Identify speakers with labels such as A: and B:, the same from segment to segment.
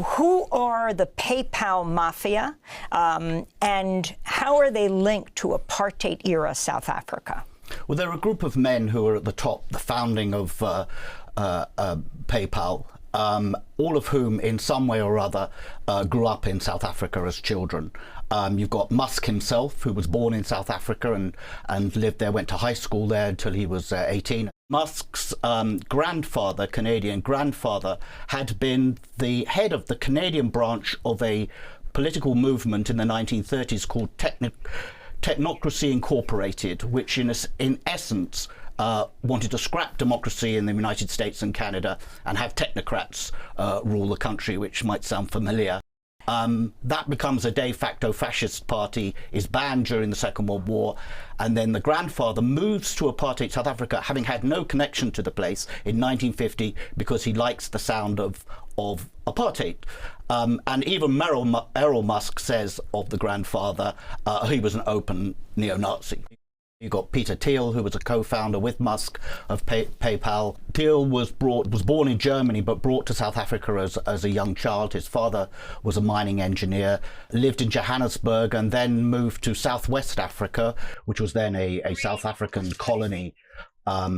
A: who are the PayPal Mafia, and how are they linked to apartheid-era South Africa?
B: Well, they're a group of men who are at the top, the founding of PayPal, all of whom in some way or other grew up in South Africa as children. You've got Musk himself, who was born in South Africa and lived there, went to high school there until he was 18. Musk's grandfather, Canadian grandfather, had been the head of the Canadian branch of a political movement in the 1930s called Technocracy Incorporated, which in essence wanted to scrap democracy in the United States and Canada and have technocrats rule the country, which might sound familiar. That becomes a de facto fascist party, is banned during the Second World War, and then the grandfather moves to apartheid South Africa, having had no connection to the place, in 1950 because he likes the sound of apartheid. And even Errol Musk says of the grandfather, he was an open neo-Nazi. You've got Peter Thiel, who was a co-founder with Musk of PayPal. Thiel was born in Germany, but brought to South Africa as a young child. His father was a mining engineer, lived in Johannesburg, and then moved to Southwest Africa, which was then a South African colony,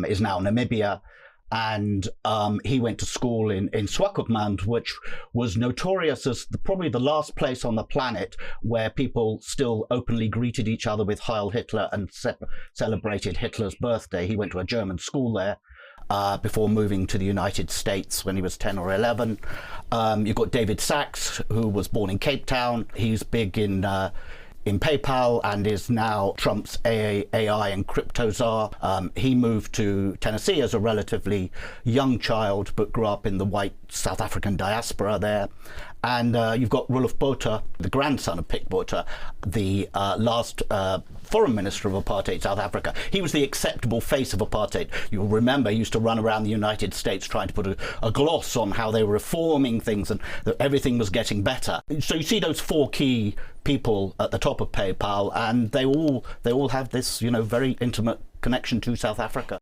B: is now Namibia. And he went to school in Swakopmund, which was notorious as probably the last place on the planet where people still openly greeted each other with Heil Hitler and celebrated Hitler's birthday. He went to a German school there before moving to the United States when he was 10 or 11. You've got David Sachs, who was born in Cape Town. He's big in PayPal and is now Trump's AI and crypto czar. He moved to Tennessee as a relatively young child, but grew up in the white South African diaspora there. And you've got Roelof Botha, the grandson of Pik Botha, the last foreign minister of apartheid South Africa. He was the acceptable face of apartheid. You'll remember he used to run around the United States trying to put a gloss on how they were reforming things and that everything was getting better. So you see those four key people at the top of PayPal, and they all have this, very intimate connection to South Africa.